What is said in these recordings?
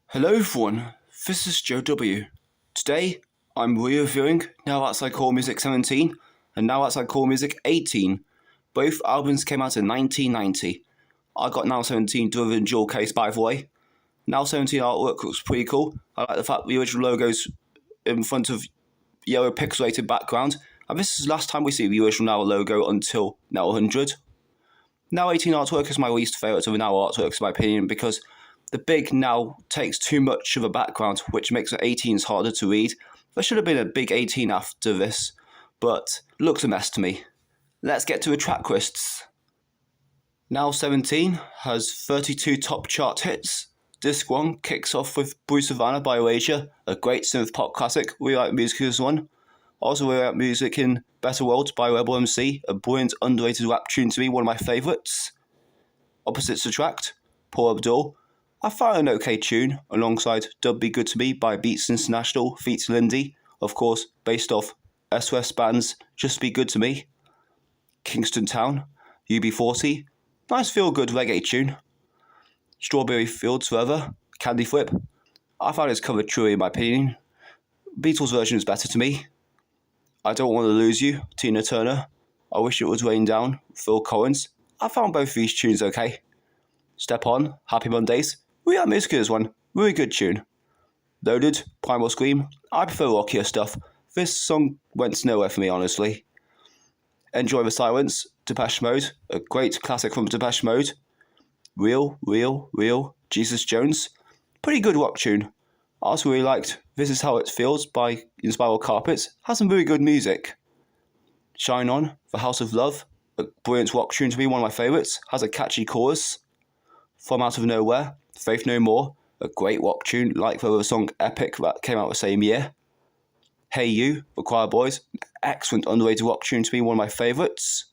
Hello everyone, this is Joe W. Today, I'm re-reviewing Now Outside Core Music 17 and Now Outside Core Music 18. Both albums came out in 1990. I got Now 17 to a jewel case, by the way. Now 17 artwork looks pretty cool. I like the fact the original logo's in front of yellow pixelated background, and this is the last time we see the original Now logo until Now 100. Now 18 artwork is my least favourite of the Now artworks in my opinion, because the big Now takes too much of a background, which makes the 18s harder to read. There should have been a big 18 after this, but looks a mess to me. Let's get to the track lists. Now 17 has 32 top chart hits. Disc 1 kicks off with Blue Savannah by Erasure, a great synth pop classic. We like music in this one. Also, we like music in Better World by Rebel MC, a brilliant underrated rap tune to me, one of my favourites. Opposites attract, Paul Abdul. I found an okay tune, alongside Dub Be Good To Me by Beats International feats Lindy, of course based off SOS Band's Just Be Good To Me. Kingston Town, UB40, nice feel-good reggae tune. Strawberry Fields Forever, Candy Flip. I found its cover truly in my opinion. Beatles version is better to me. I Don't Want To Lose You, Tina Turner. I Wish It Would Rain Down, Phil Collins. I found both of these tunes okay. Step On, Happy Mondays. We like music in this one, really good tune. Loaded, Primal Scream. I prefer rockier stuff. This song went nowhere for me, honestly. Enjoy the Silence, Depeche Mode, a great classic from Depeche Mode. Real, Real, Real, Jesus Jones. Pretty good rock tune. I also really liked This Is How It Feels by Inspiral Carpets. Has some really good music. Shine On, The House of Love, a brilliant rock tune to me, one of my favourites. Has a catchy chorus. From Out of Nowhere, Faith No More, a great rock tune like the song Epic that came out the same year. Hey You, The Choir Boys, excellent underrated rock tune to me, one of my favourites.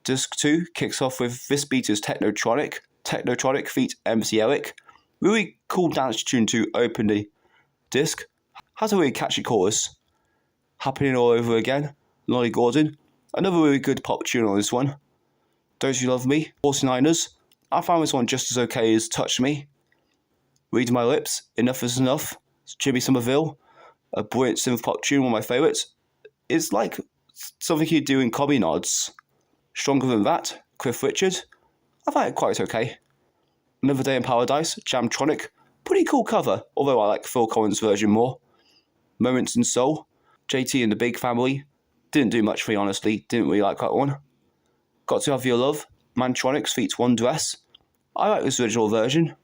Disc 2 kicks off with This Beat Is Technotronic, Technotronic feat MC Eric. Really cool dance tune to open the disc. Has a really catchy chorus. Happening All Over Again, Lonnie Gordon, another really good pop tune on this one. Don't You Love Me, 49ers. I found this one just as okay as Touch Me. Read My Lips, Enough Is Enough, Jimmy Somerville, a brilliant synth pop tune, one of my favourites. It's like something you'd do in Comedy Nods. Stronger Than That, Cliff Richard. I find it quite okay. Another Day in Paradise, Jamtronic. Pretty cool cover, although I like Phil Collins' version more. Moments in Soul, JT and the Big Family. Didn't do much for me, honestly. Didn't really like that one. Got to Have Your Love, Mantronics feats One Dress. I like this original version.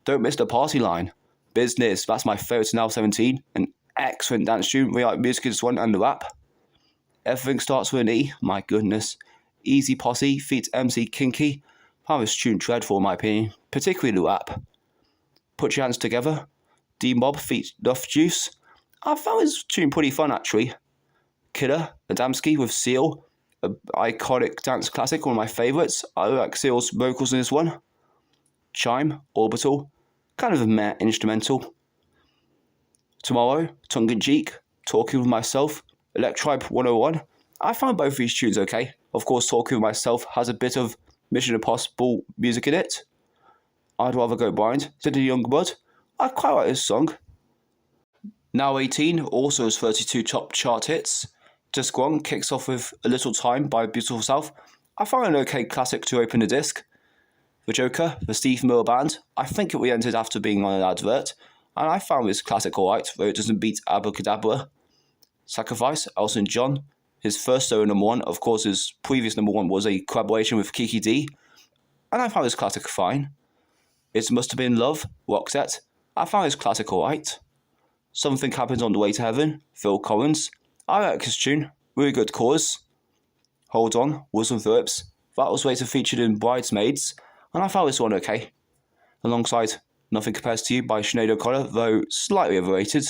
Don't Miss the Party Line. Business, that's my favourite Now 17. An excellent dance tune. We like music in this one and the rap. Everything Starts With an E. My goodness. Easy Posse feats MC Kinky. Found this tune dreadful in my opinion, particularly the rap. Put Your Hands Together. D-Mob feats Duff Juice. I found this tune pretty fun actually. Killer, Adamski with Seal. An iconic dance classic, one of my favourites. I like Seal's vocals in this one. Chime, Orbital, kind of a meh instrumental. Tomorrow, Tongue in Cheek, Talking With Myself, Electribe 101. I found both of these tunes okay. Of course, Talking With Myself has a bit of Mission Impossible music in it. I'd Rather Go Blind, Sidney Youngblood. I quite like this song. Now 18 also has 32 top chart hits. Disc 1 kicks off with A Little Time by Beautiful South. I found an okay classic to open the disc. The Joker, the Steve Miller Band. I think it re-entered after being on an advert, and I found this classic alright, though it doesn't beat Abracadabra. Sacrifice, Elton John. His first solo number one, of course his previous number one was a collaboration with Kiki D, and I found this classic fine. It Must Have Been Love, Roxette. I found this classic alright. Something Happens on the Way to Heaven, Phil Collins. I like his tune, really good chorus. Hold On, Wilson Phillips. That was later featured in Bridesmaids, and I found this one okay. Alongside Nothing Compares to You by Sinead O'Connor, though slightly overrated.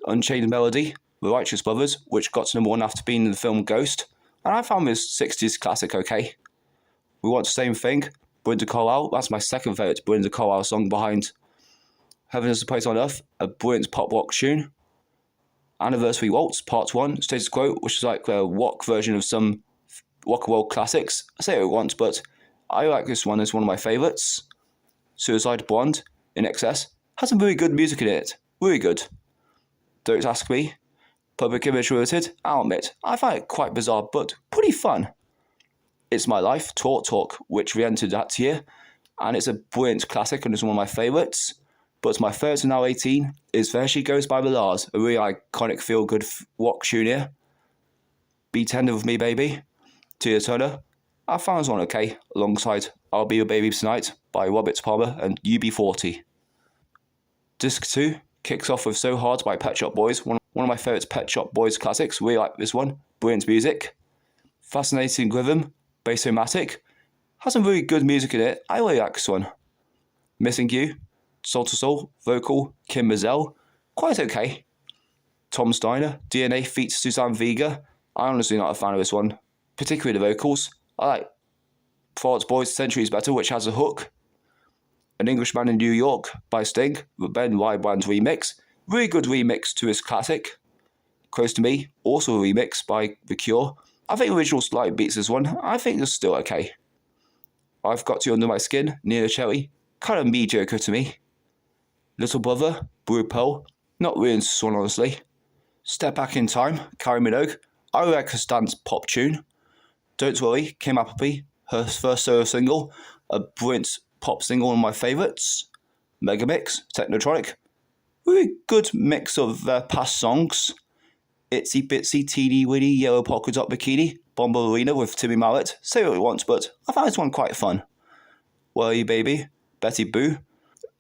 Unchained Melody, The Righteous Brothers, which got to number one after being in the film Ghost, and I found this 60s classic okay. We Want the Same Thing, Brenda Carlisle. That's my second favourite Brenda Carlisle song behind Heaven Is a Place on Earth, a brilliant pop rock tune. Anniversary Waltz, Part 1, Status Quo, which is like a rock version of some rock and roll classics. I say it once, but I like this one as one of my favourites. Suicide Blonde, INXS, has some really good music in it. Really good. Don't ask me. Public Image related, I'll admit, I find it quite bizarre but pretty fun. It's My Life, Talk, which we entered that year, and it's a brilliant classic and it's one of my favourites. But my favourite Now 18 is There She Goes by Ballard, a really iconic feel-good rock tune here. Be Tender With Me Baby, Tina Turner. I found this one okay, alongside I'll Be Your Baby Tonight by Robert Palmer and UB40. Disc 2 kicks off with So Hard by Pet Shop Boys, one of my favourite Pet Shop Boys classics. Really like this one, brilliant music. Fascinating Rhythm, Bass-O-Matic, has some really good music in it. I really like this one. Missing You, Soul II Soul, vocal, Kim Mazel, quite okay. Tom Steiner, DNA feats Suzanne Vega. I'm honestly not a fan of this one, particularly the vocals. I like Fall Out Boy's Centuries better, which has a hook. An Englishman in New York by Sting, the Ben Wyband remix. Really good remix to his classic. Close to Me, also a remix by The Cure. I think the original slightly beats this one. I think it's still okay. I've Got You Under My Skin, Nina Cherry, kind of mediocre to me. Little Brother, Blue Pearl, not really into this one honestly. Step Back in Time, Kylie Minogue, I like her dance pop tune. Don't Worry, Kim Appleby, her first solo single, a brilliant pop single, one of my favourites. Megamix, Technotronic, really good mix of past songs. Itsy Bitsy Teeny Weeny Yellow Polka Dot Bikini, Bombalina with Timmy Mallet, say what you want, but I found this one quite fun. Where Are You Baby, Betty Boo,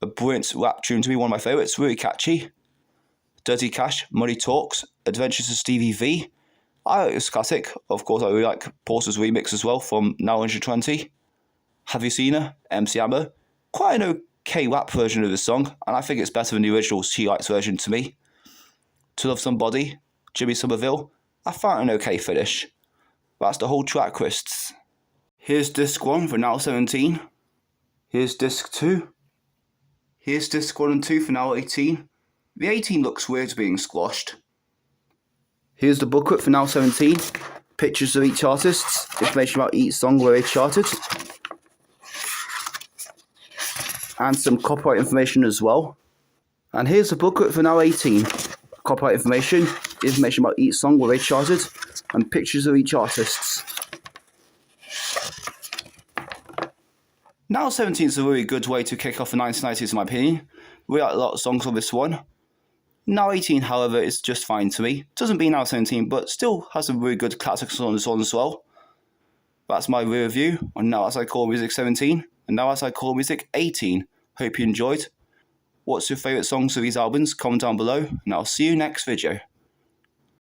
a brilliant rap tune to me, one of my favourites, really catchy. Dirty Cash, Money Talks, Adventures of Stevie V. I like this classic. Of course, I really like Porter's remix as well from Now 120. Have You Seen Her, MC Hammer. Quite an okay rap version of this song, and I think it's better than the original She Likes version to me. To Love Somebody, Jimmy Somerville. I found an okay finish. That's the whole track list. Here's disc 1 for Now 17. Here's disc 2. Here's disc 1 and 2 for Now 18. The 18 looks weird being squashed. Here's the booklet for Now 17. Pictures of each artist, information about each song where they charted, and some copyright information as well. And here's the booklet for Now 18. Copyright information about each song where they charted, and pictures of each artist. Now 17 is a really good way to kick off the 1990s in my opinion. We like a lot of songs on this one. Now 18, however, is just fine to me. Doesn't beat Now 17, but still has some really good classics on this one as well. That's my review on Now As I Call Music 17 and Now As I Call Music 18. Hope you enjoyed. What's your favourite songs of these albums? Comment down below, and I'll see you next video.